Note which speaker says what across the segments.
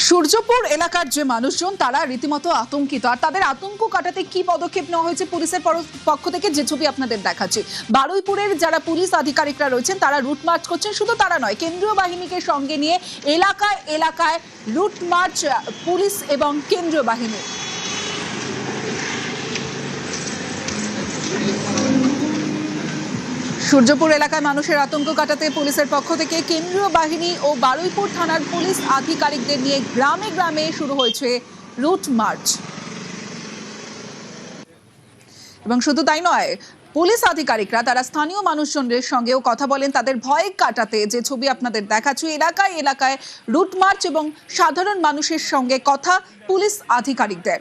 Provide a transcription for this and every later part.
Speaker 1: সূর্যপুর এলাকার যে মানুষজন তারা রীতিমতো আতঙ্কিত, আর তাদের আতঙ্ক কাটাতে কি পদক্ষেপ নেওয়া হয়েছে পুলিশের পক্ষ থেকে যে ছবি আপনাদের দেখাচ্ছি। বারুইপুরের যারা পুলিশ আধিকারিকরা রয়েছেন তারা রুট মার্চ করছেন, শুধু তারা নয়, কেন্দ্রীয় বাহিনীকে সঙ্গে নিয়ে এলাকায় এলাকায় রুট মার্চ পুলিশ এবং কেন্দ্রীয় বাহিনী। সূর্যপুর এলাকায় মানুষের আতঙ্ক কাটাতে পুলিশের পক্ষ থেকে কেন্দ্রীয় বাহিনী ও বারুইপুর থানার পুলিশ আধিকারিকদের নিয়ে গ্রামে গ্রামে শুরু হয়েছে রুট মার্চ। এবং শুধু তাই নয়, পুলিশ আধিকারিকরা তারা স্থানীয় মানুষজনের সঙ্গেও কথা বলেন তাদের ভয় কাটাতে যে ছবি আপনাদের দেখাচ্ছি। এলাকায় এলাকায় রুট মার্চ এবং সাধারণ মানুষের সঙ্গে কথা পুলিশ আধিকারিকদের।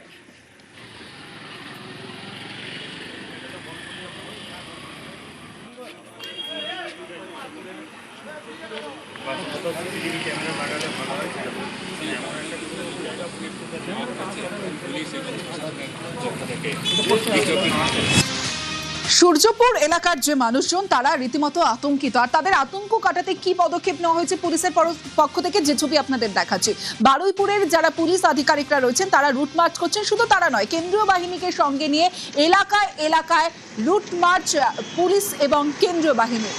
Speaker 1: সূর্যপুর এলাকার যে মানুষজন তারা রীতিমতো আতঙ্কিত, আর তাদের আতঙ্ক কাটাতে কি পদক্ষেপ নেওয়া হয়েছে পুলিশের পক্ষ থেকে যে ছবি আপনাদের দেখাচ্ছি। বারুইপুরের যারা পুলিশ আধিকারিকরা রয়েছেন তারা রুট মার্চ করছেন, শুধু তারা নয়, কেন্দ্রীয় বাহিনীকে সঙ্গে নিয়ে এলাকায় এলাকায় রুট মার্চ পুলিশ এবং কেন্দ্রীয় বাহিনী।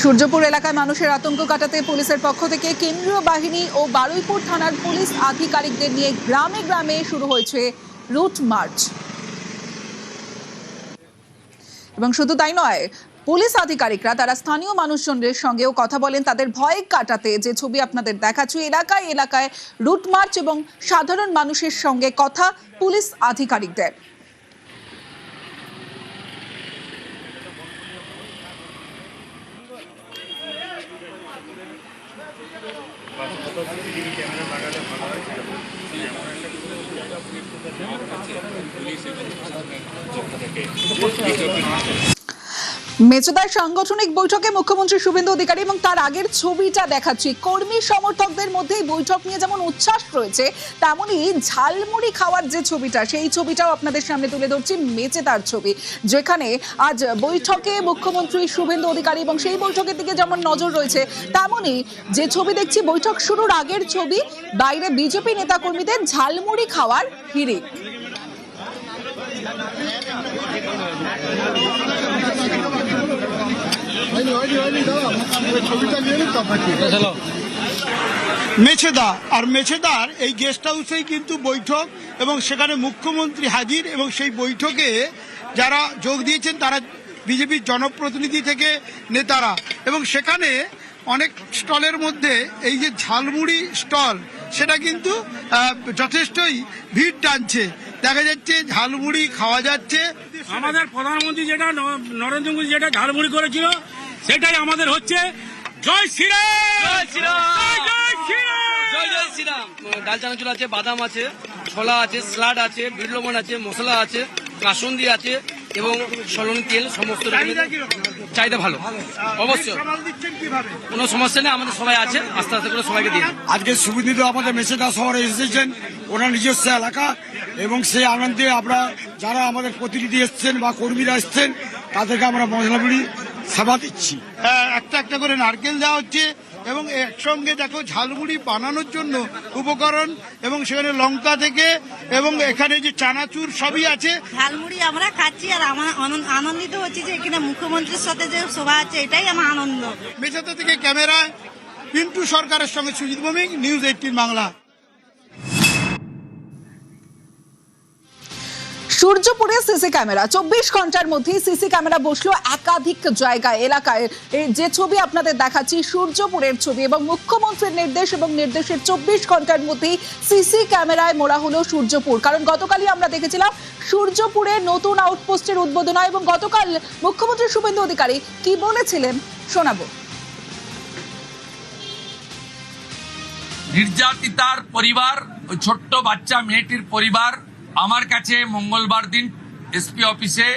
Speaker 1: সূর্যপুর এলাকায় মানুষের আতঙ্ক কাটাতে পুলিশের পক্ষ থেকে কেন্দ্রীয় বাহিনী ও বারুইপুর থানার পুলিশ আধিকারিকদের নিয়ে গ্রামে গ্রামে শুরু হয়েছে রুট মার্চ। এবং শুধু তাই নয়, পুলিশ আধিকারিকরা তারা স্থানীয় মানুষজনের সঙ্গেও কথা বলেন তাদের ভয় কাটাতে যে ছবি আপনাদের দেখাচ্ছি। এলাকায় এলাকায় রুট মার্চ এবং সাধারণ মানুষের সঙ্গে কথা পুলিশ আধিকারিকদের। মেচেদার সাংগঠনিক বৈঠকে মুখ্যমন্ত্রী শুভেন্দু অধিকারী এবং তার আগের ছবিটা দেখাচ্ছি। কর্মী সমর্থকদের মধ্যে বৈঠক নিয়ে যেমন উচ্ছ্বাস রয়েছে, তেমনি ঝালমুড়ি খাওয়ার যে ছবিটা, সেই ছবিটাও আপনাদের সামনে তুলে ধরছি। মেচেদার ছবি, যেখানে আজ বৈঠকে মুখ্যমন্ত্রী শুভেন্দু অধিকারী এবং সেই বৈঠকের দিকে যেমন নজর রয়েছে, তেমনি যে ছবি দেখছি বৈঠক শুরুর আগের ছবি, বাইরে বিজেপি নেতাকর্মীদের ঝালমুড়ি খাওয়ার হিড়িক।
Speaker 2: মেছেদা আর মেছেদার এই গেস্ট হাউসেই কিন্তু বৈঠক, এবং সেখানে মুখ্যমন্ত্রী হাজির, এবং সেই বৈঠকে যারা যোগ দিয়েছেন তারা বিজেপির জনপ্রতিনিধি থেকে নেতারা, এবং সেখানে অনেক স্টলের মধ্যে এই যে ঝালমুড়ি স্টল, সেটা কিন্তু যথেষ্টই ভিড় টানছে। দেখা যাচ্ছে ঝালমুড়ি খাওয়া যাচ্ছে।
Speaker 3: আমাদের প্রধানমন্ত্রী যেটা নরেন্দ্র মোদী যেটা ঝালমুড়ি করেছিল সেটাই আমাদের হচ্ছে। জয় শ্রীরাম, জয় শ্রীরাম, জয় শ্রীরাম, জয় জয় শ্রীরাম। ডাল চানাচুর আছে, বাদাম আছে, ছোলা আছে, স্যালাড আছে, বিট লবণ আছে, মশলা আছে, কাসুন্দি আছে এবং সলনি তেল, সমস্ত চাহিদা ভালো। অবশ্যই কোনো সমস্যা নেই, আমাদের সবাই আছে, আস্তে আস্তে করে সবাইকে দিয়ে।
Speaker 2: আজকে সুবিধিত আমাদের মেছেদা শহরে এসেছেন, ওনার নিজস্ব এলাকা, এবং সেই আনন্দে আমরা যারা আমাদের প্রতিনিধি এসছেন বা কর্মীরা এসছেন তাদেরকে আমরা মশলাপুরি সেবা দিচ্ছি। একটা একটা করে নারকেল দেওয়া হচ্ছে, এবং একসঙ্গে দেখো ঝালমুড়ি বানানোর জন্য উপকরণ, এবং সেখানে লঙ্কা থেকে, এবং এখানে যে চানাচুর সবই আছে।
Speaker 4: ঝালমুড়ি আমরা খাচ্ছি, আর আমার আনন্দিত হচ্ছি যে এখানে মুখ্যমন্ত্রীর সাথে যে সভা আছে, এটাই আমার আনন্দ।
Speaker 2: মেছেদা থেকে ক্যামেরায় পিন্টু সরকারের সঙ্গে সুজিত ভৌমিক, নিউজ 18 বাংলা।
Speaker 1: সূর্যপুরে সিসি ক্যামেরা, 24 ঘন্টার মধ্যে সিসি ক্যামেরা বসলো একাধিক জায়গায় এলাকায়। যে ছবি আপনাদের দেখাচ্ছি সূর্যপুরের ছবি, এবং মুখ্যমন্ত্রীর নির্দেশ এবং নির্দেশের 24 ঘন্টার মধ্যেই সিসি ক্যামেরায় মোড়া হলো সূর্যপুর। কারণ গতকালই আমরা দেখেছিলাম সূর্যপুরে নতুন আউটপোস্টের উদ্বোধন হয়, এবং গতকাল মুখ্যমন্ত্রী শুভেন্দু অধিকারী কি বলেছিলেন শোনাবো।
Speaker 5: নির্যাতিতার পরিবার, ওই ছোট্ট বাচ্চা মেয়েটির পরিবার আমার কাছে মঙ্গলবার দিন এসপি অফিসে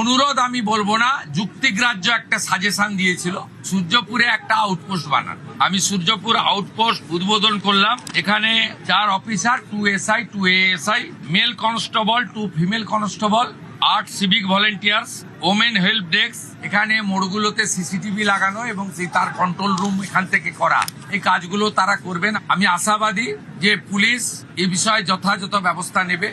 Speaker 5: অনুরোধ, আমি বলবো না, যুক্তিগ্রাহ্য একটা সাজেশন দিয়েছিল সূর্যপুরে একটা আউটপোস্ট বানান। আমি সূর্যপুর আউটপোস্ট উদ্বোধন করলাম। এখানে 4 officer, 2 SI, 2 ASI, mail constable, 2 female constable, 8 civic volunteers, women help desk, এখানে মোড়গুলোতে সিসিটিভি লাগানো এবং তার কন্ট্রোল রুম এখান থেকে করা, এই কাজগুলো তারা করবেন। আমি আশাবাদী যে পুলিশ এই বিষয়ে যথাযথ ব্যবস্থা নেবে।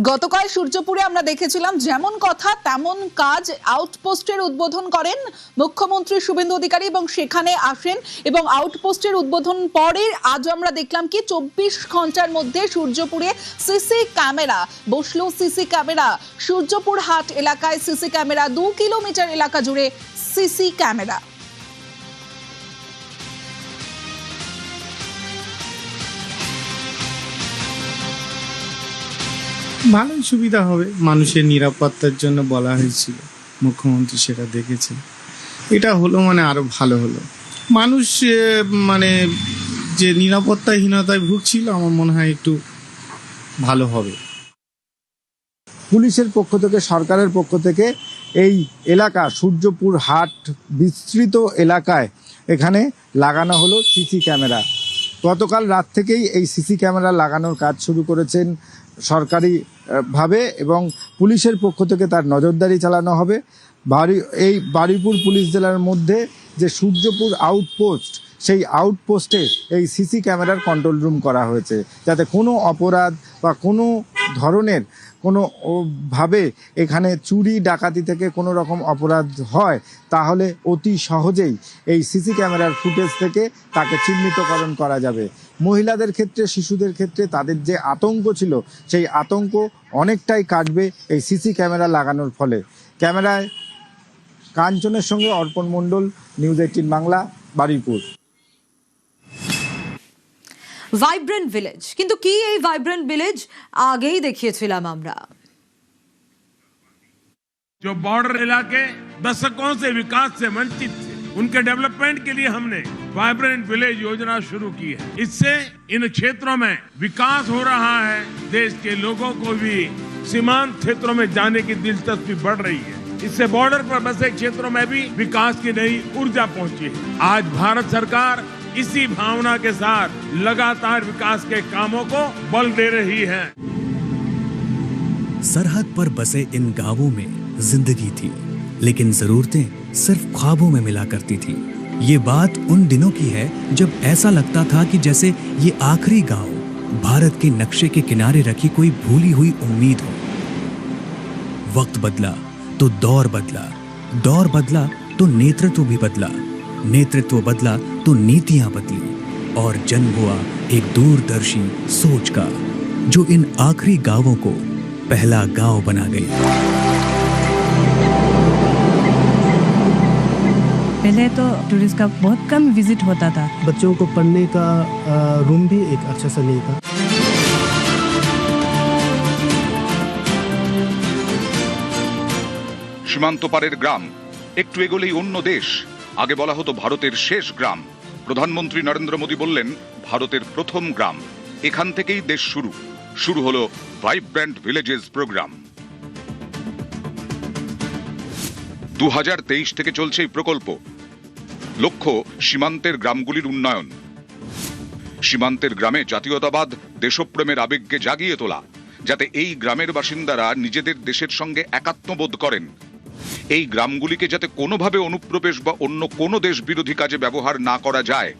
Speaker 1: গতকাল সূর্যপুরে আমরা দেখেছিলাম যেমন কথা তেমন কাজ, আউটপোস্টের উদ্বোধন করেন মুখ্যমন্ত্রী শুভেন্দু অধিকারী এবং সেখানে আসেন এবং আউটপোস্টের উদ্বোধন পরে আজ আমরা দেখলাম কি 24 ঘন্টার মধ্যে সূর্যপুরে সিসি ক্যামেরা বসলো। সিসি ক্যামেরা সূর্যপুর হাট এলাকায় সিসি ক্যামেরা, 2 কিলোমিটার এলাকা জুড়ে সিসি ক্যামেরা।
Speaker 6: ভালোই সুবিধা হবে, মানুষের নিরাপত্তার জন্য বলা হয়েছিল, মুখ্যমন্ত্রী সেটা দেখেছেন। এটা হলো মানে আরো ভালো হলো। মানুষ মানে যে নিরাপত্তাহীনতায় ভুগছিল, আমার মনে হয় একটু ভালো হবে।
Speaker 7: পুলিশের পক্ষ থেকে, সরকারের পক্ষ থেকে এই এলাকা সূর্যপুর হাট বিস্তৃত এলাকায় এখানে লাগানো হলো সিসি ক্যামেরা। গতকাল রাত থেকেই এই সিসি ক্যামেরা লাগানোর কাজ শুরু করেছেন সরকারিভাবে এবং পুলিশের পক্ষ থেকে তার নজরদারি চালানো হবে। এই বারুইপুর পুলিশ জেলার মধ্যে যে সূর্যপুর আউটপোস্ট, সেই আউটপোস্টে এই সিসি ক্যামেরার কন্ট্রোল রুম করা হয়েছে, যাতে কোনো অপরাধ বা কোনো ধরনের ভাবে এখানে চুরি ডাকাতি থেকে কোনো রকম অপরাধ হয় তাহলে অতি সহজেই এই সিসি ক্যামেরার ফুটেজ থেকে তাকে চিহ্নিতকরণ করা যাবে। মহিলাদের ক্ষেত্রে, শিশুদের ক্ষেত্রে তাদের যে আতঙ্ক ছিল, সেই আতঙ্ক অনেকটাই কাটবে এই সিসি ক্যামেরা লাগানোর ফলে। ক্যামেরায় কাঞ্চনের সঙ্গে Arpan Mondal, news 18 Bangla, Baruipur.
Speaker 8: Vibrant village, কিন্তু কি এই ভাইব্রেন্ট ভিলেজ আগেই দেখিয়েছিলাম আমরা।
Speaker 9: जो बॉर्डर इलाके दशकों से विकास से वंचित थे, उनके डेवलपमेंट के लिए हमने वाइब्रेंट विलेज योजना शुरू की है। इससे इन क्षेत्रों में विकास हो रहा है, देश के लोगों को भी सीमांत क्षेत्रों में जाने की दिलचस्पी बढ़ रही है। इससे बॉर्डर पर बसे क्षेत्रों में भी विकास की नई ऊर्जा पहुंची है। आज भारत सरकार इसी भावना के साथ लगातार विकास के कामों को बल दे रही है।
Speaker 10: सरहद पर बसे इन गांवों में जिंदगी थी, लेकिन जरूरतें सिर्फ ख्वाबों में मिला करती थी। ये बात उन दिनों की है जब ऐसा लगता था कि जैसे ये आखिरी गांव भारत के नक्शे के किनारे रखी कोई भूली हुई उम्मीद हो। वक्त बदला तो दौर बदला, दौर बदला तो नेतृत्व भी बदला, नेतृत्व बदला तो नीतियां बदली और जन्म हुआ एक दूरदर्शी सोच का, जो इन आखिरी गांवों को पहला गांव बना गई।
Speaker 11: पहले तो टूरिस्ट का बहुत कम विजिट होता था।
Speaker 12: बच्चों को पढ़ने का रूम भी एक अच्छा सा नहीं था।
Speaker 13: সীমান্ত পারের গ্রাম, একটু এগোলেই অন্য দেশ। আগে বলা হতো ভারতের শেষ গ্রাম। প্রধানমন্ত্রী নরেন্দ্র মোদী বললেন ভারতের প্রথম গ্রাম। এখান থেকেই দেশ শুরু হলো ভাইব্রেন্ট ভিলেজেস প্রোগ্রাম। 2023 থেকে চলছে এই প্রকল্প। লক্ষ্য সীমান্তের গ্রামগুলির উন্নয়ন, সীমান্তের গ্রামে জাতীয়তাবাদ, দেশপ্রেমের আবেগকে জাগিয়ে তোলা, যাতে এই গ্রামের বাসিন্দারা নিজেদের দেশের সঙ্গে একাত্মবোধ করেন। এই গ্রামগুলিকে যাতে কোনোভাবে অনুপ্রবেশ বা অন্য কোনো দেশ বিরোধী কাজে ব্যবহার না করা যায়।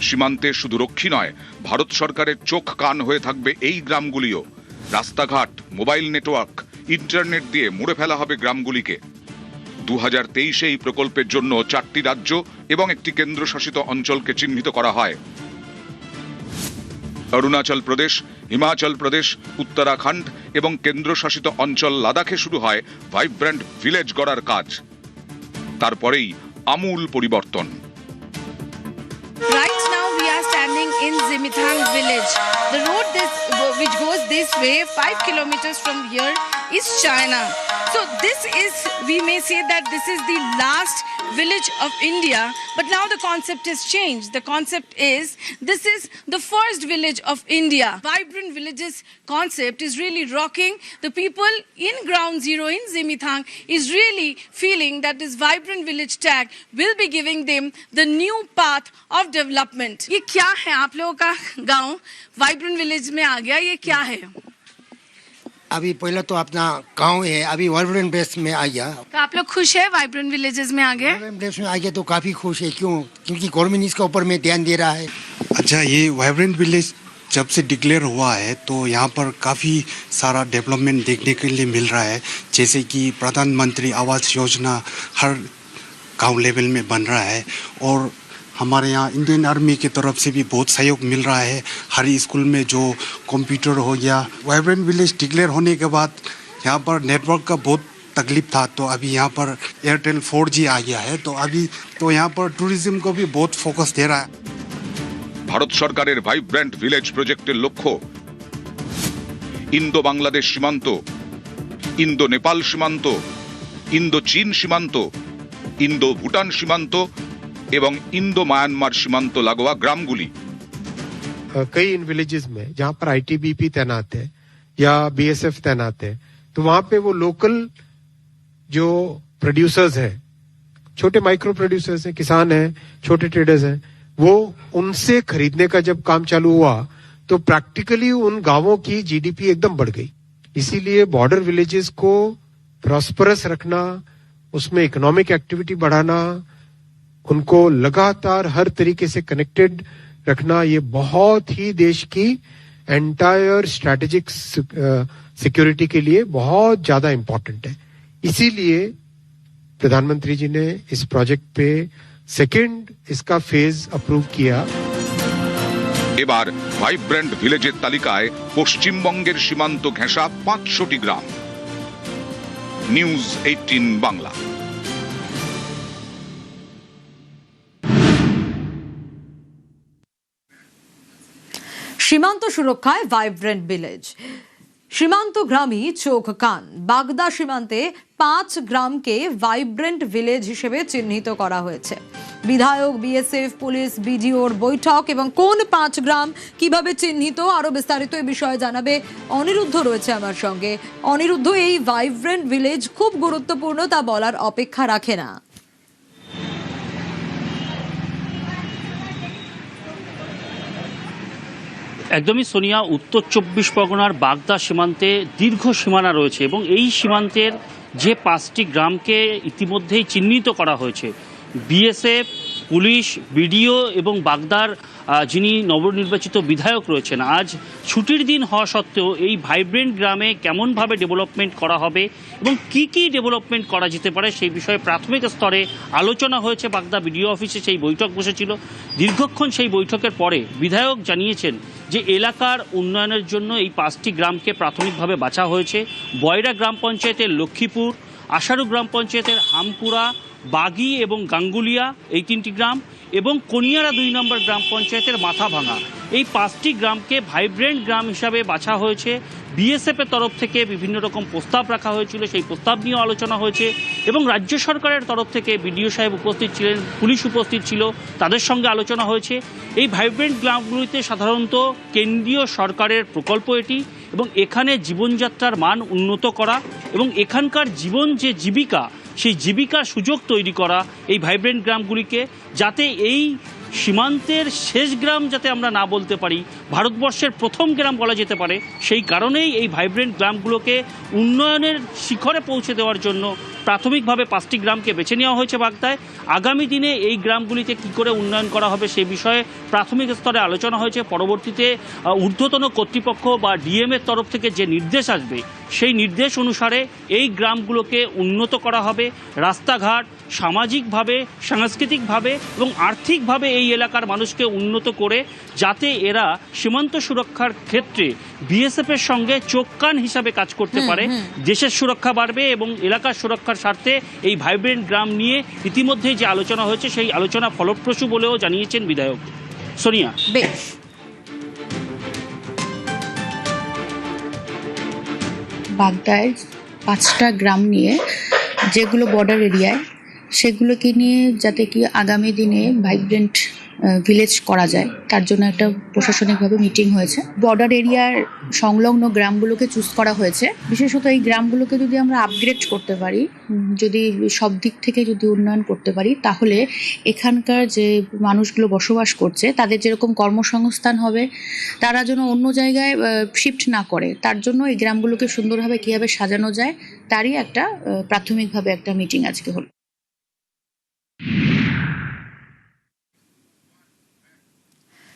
Speaker 13: সীমান্তে শুধু রক্ষী নয়, ভারত সরকারের চোখ কান হয়ে থাকবে এই গ্রামগুলিও। রাস্তাঘাট, মোবাইল নেটওয়ার্ক, ইন্টারনেট দিয়ে মুড়ে ফেলা হবে গ্রামগুলিকে। 2023 এই প্রকল্পের জন্য 4টি রাজ্য এবং একটি কেন্দ্রশাসিত অঞ্চলকে চিহ্নিত করা হয়। অরুণাচল প্রদেশ, হিমাচল প্রদেশ, উত্তরাখণ্ড এবং কেন্দ্রশাসিত অঞ্চল লাদাখে শুরু হয় ভাইব্রেন্ট ভিলেজ গড়ার কাজ। তারপরেই আমূল পরিবর্তন।
Speaker 14: Right now we are standing in Zimithang village. The road which goes this way 5 kilometers from here is China. So this is, we may say that this is the last village of India, but now the concept has changed. The concept is, this is the first village of India. Vibrant villages concept is really rocking. The people in ground zero in Zimithang is really feeling that this vibrant village tag will be giving them the new path of development. ये क्या है? आप लोगों का गांव vibrant village में आ गया, ये क्या है?
Speaker 15: अभी पहले तो अपना गांव है, अभी वाइब्रेंट बेस में आ गया।
Speaker 14: तो आप लोग खुश है वाइब्रेंट विलेजेस में आगे?
Speaker 15: वाइब्रेंट बेस में आ गया तो काफी खुश है। क्यों? क्योंकि गवर्नमेंट इसके ऊपर में ध्यान दे रहा है।
Speaker 16: अच्छा, ये वाइब्रेंट विलेज जब से डिक्लेयर हुआ है तो यहाँ पर काफ़ी सारा डेवलपमेंट देखने के लिए मिल रहा है, जैसे कि प्रधानमंत्री आवास योजना हर गांव लेवल में बन रहा है, और हमारे यहाँ इंडियन आर्मी की तरफ से भी बहुत सहयोग मिल रहा है। हर स्कूल में जो कंप्यूटर हो गया। वाइब्रेंट विलेज डिक्लेयर होने के बाद यहाँ पर नेटवर्क का बहुत तकलीफ था, तो अभी यहाँ पर एयरटेल 4G आ गया है, तो अभी तो यहाँ पर टूरिज्म को भी बहुत फोकस दे रहा है।
Speaker 13: ভারত সরকারের ভাইব্রেন্ট ভিলেজ প্রজেক্টের লক্ষ্য ইন্দো বাংলাদেশ সীমান্ত, ইন্দো নেপাল সীমান্ত, ইন্দো চীন সীমান্ত, ইন্দো ভুটান সীমান্ত এবং ইন্দো মায়ানমার সীমান্ত লাগোয়া গ্রামগুলি।
Speaker 17: कई इन विलेजेस में जहाँ पर ITBP तैनात है या BSF तैनात है, तो वहां पे वो लोकल जो प्रोड्यूसर्स हैं, छोटे माइक्रो प्रोड्यूसर्स हैं, किसान हैं, छोटे ट्रेडर्स हैं, वो उनसे खरीदने का जब काम चालू हुआ तो प्रैक्टिकली उन गांवों की GDP एकदम बढ़ गई। इसीलिए बॉर्डर विलेजेस को प्रॉस्परस रखना, उसमें इकोनॉमिक एक्टिविटी बढ़ाना, उनको लगातार हर तरीके से कनेक्टेड रखना, ये बहुत ही देश की एंटायर स्ट्रैटेजिक सिक्योरिटी के लिए बहुत ज्यादा इंपॉर्टेंट है। इसीलिए प्रधानमंत्री जी ने इस प्रोजेक्ट पे सेकेंड इसका फेज अप्रूव किया।
Speaker 13: এবার ভাইব্রেন্ট ভিলেজের তালিকায় পশ্চিমবঙ্গের সীমান্ত ঘেঁষা 500টি গ্রাম। নিউজ 18 বাংলা।
Speaker 8: সীমান্ত সুরক্ষায় ভাইব্রেন্ট ভিলেজ। সীমান্ত গ্রামই চোখ কান। বাগদা সীমান্তে 5 গ্রামকে ভাইব্রেন্ট ভিলেজ হিসেবে চিহ্নিত করা হয়েছে। বিধায়ক, BSF, পুলিশ, BDOর বৈঠক এবং কোন 5 গ্রাম কিভাবে চিহ্নিত, আরো বিস্তারিত এই বিষয়ে জানাবে অনিরুদ্ধ রয়েছে আমার সঙ্গে। অনিরুদ্ধ, এই ভাইব্রেন্ট ভিলেজ খুব গুরুত্বপূর্ণ তা বলার অপেক্ষা রাখে না।
Speaker 18: একদমই সোনিয়া, উত্তর 24 পরগনার বাগদা সীমান্তে দীর্ঘ সীমানা রয়েছে এবং এই সীমান্তের যে 5টি গ্রামকে ইতিমধ্যেই চিহ্নিত করা হয়েছে, BSF, পুলিশ, BDO এবং বাগদার যিনি নবনির্বাচিত বিধায়ক রয়েছেন, আজ ছুটির দিন হওয়া সত্ত্বেও এই ভাইব্রেন্ট গ্রামে কেমনভাবে ডেভেলপমেন্ট করা হবে এবং কি কি ডেভেলপমেন্ট করা যেতে পারে সেই বিষয়ে প্রাথমিক স্তরে আলোচনা হয়েছে। বাগদা BDO অফিসে সেই বৈঠক বসেছিল। দীর্ঘক্ষণ সেই বৈঠকের পরে বিধায়ক জানিয়েছেন যে এলাকার উন্নয়নের জন্য এই 5টি গ্রামকে প্রাথমিকভাবে বাছা হয়েছে। বয়রা গ্রাম পঞ্চায়েতের লক্ষ্মীপুর, আশারু গ্রাম পঞ্চায়েতের হামপুরা, বাগি এবং গাঙ্গুলিয়া এই 3টি গ্রাম এবং কনিয়ারা 2 নম্বর গ্রাম পঞ্চায়েতের মাথাভাঙা, এই 5টি গ্রামকে ভাইব্রেন্ট গ্রাম হিসাবে বাছা হয়েছে। BSF এর তরফ থেকে বিভিন্ন রকম প্রস্তাব রাখা হয়েছিল, সেই প্রস্তাব নিয়েও আলোচনা হয়েছে এবং রাজ্য সরকারের তরফ থেকে BDO সাহেব উপস্থিত ছিলেন, পুলিশ উপস্থিত ছিল, তাদের সঙ্গে আলোচনা হয়েছে। এই ভাইব্রেন্ট গ্রামগুলিতে সাধারণত কেন্দ্রীয় সরকারের প্রকল্প এটি এবং এখানে জীবনযাত্রার মান উন্নত করা এবং এখানকার জীবন যে জীবিকা, সেই জীবিকার সুযোগ তৈরি করা এই ভাইব্রেন্ট গ্রামগুলিকে, যাতে এই সীমান্তের শেষ গ্রাম যাতে আমরা না বলতে পারি, ভারতবর্ষের প্রথম গ্রাম বলা যেতে পারে, সেই কারণেই এই ভাইব্রেন্ট গ্রামগুলোকে উন্নয়নের শিখরে পৌঁছে দেওয়ার জন্য প্রাথমিকভাবে 5টি গ্রামকে বেছে নেওয়া হয়েছে বাগদায়। আগামী দিনে এই গ্রামগুলিতে কি করে উন্নয়ন করা হবে সে বিষয়ে প্রাথমিক স্তরে আলোচনা হয়েছে। পরবর্তীতে ঊর্ধ্বতন কর্তৃপক্ষ বা DM এর তরফ থেকে যে নির্দেশ আসবে সেই নির্দেশ অনুসারে এই গ্রামগুলোকে উন্নত করা হবে। রাস্তাঘাট, সামাজিকভাবে, সাংস্কৃতিকভাবে এবং আর্থিকভাবে এই এলাকার মানুষকে উন্নত করে যাতে এরা সীমান্ত সুরক্ষার ক্ষেত্রে BSF এর সঙ্গে চোখ কান হিসাবে কাজ করতে পারে। দেশের সুরক্ষা বাড়বে এবং এলাকার সুরক্ষার স্বার্থে এই ভাইব্রেন্ট গ্রাম নিয়ে ইতিমধ্যেই যে আলোচনা হয়েছে সেই আলোচনা ফলপ্রসূ বলেও জানিয়েছেন বিধায়ক। সোনিয়া,
Speaker 8: বেশ।
Speaker 19: বাগদায় 5টা গ্রাম নিয়ে, যেগুলো বর্ডার এরিয়ায়, সেগুলোকে নিয়ে যাতে কি আগামী দিনে ভাইব্রেন্ট ভিলেজ করা যায় তার জন্য একটা প্রশাসনিকভাবে মিটিং হয়েছে। বর্ডার এরিয়ার সংলগ্ন গ্রামগুলোকে চুজ করা হয়েছে। বিশেষত এই গ্রামগুলোকে যদি আমরা আপগ্রেড করতে পারি, যদি সব দিক থেকে যদি উন্নয়ন করতে পারি, তাহলে এখানকার যে মানুষগুলো বসবাস করছে তাদের যেরকম কর্মসংস্থান হবে, তারা যেন অন্য জায়গায় শিফট না করে, তার জন্য এই গ্রামগুলোকে সুন্দরভাবে কীভাবে সাজানো যায় তারই একটা প্রাথমিকভাবে একটা মিটিং আজকে হলো।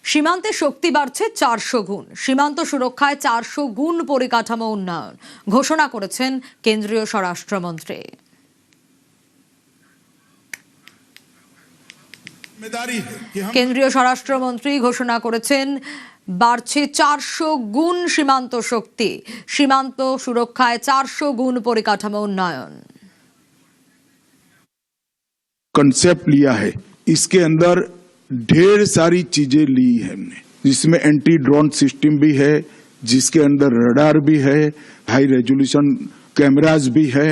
Speaker 8: সীমান্তে শক্তি বাড়ছে 400 গুণ। সীমান্ত সুরক্ষায় 400 গুণ পরিকাঠামো উন্নয়ন ঘোষণা করেছেন কেন্দ্রীয় স্বরাষ্ট্রমন্ত্রী। কেন্দ্রীয় স্বরাষ্ট্রমন্ত্রী ঘোষণা করেছেন বাড়ছে 400 গুণ সীমান্ত শক্তি, সীমান্ত সুরক্ষায় 400 গুণ পরিকাঠামো উন্নয়ন।
Speaker 20: कंसेप्ट लिया है, इसके अंदर ढेर सारी चीजें ली है हमने, जिसमें एंटी ड्रोन सिस्टम भी है, जिसके अंदर रडार भी है, हाई रेजोल्यूशन कैमरास भी है,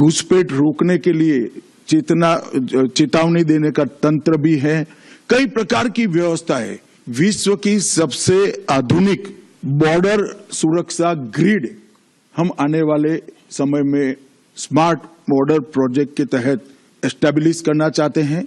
Speaker 20: घुसपैठ रोकने के लिए चेतावनी देने का तंत्र भी है, कई प्रकार की व्यवस्था है। विश्व की सबसे आधुनिक बॉर्डर सुरक्षा ग्रिड हम आने वाले समय में स्मार्ट बॉर्डर प्रोजेक्ट के तहत एस्टेब्लिश करना चाहते हैं।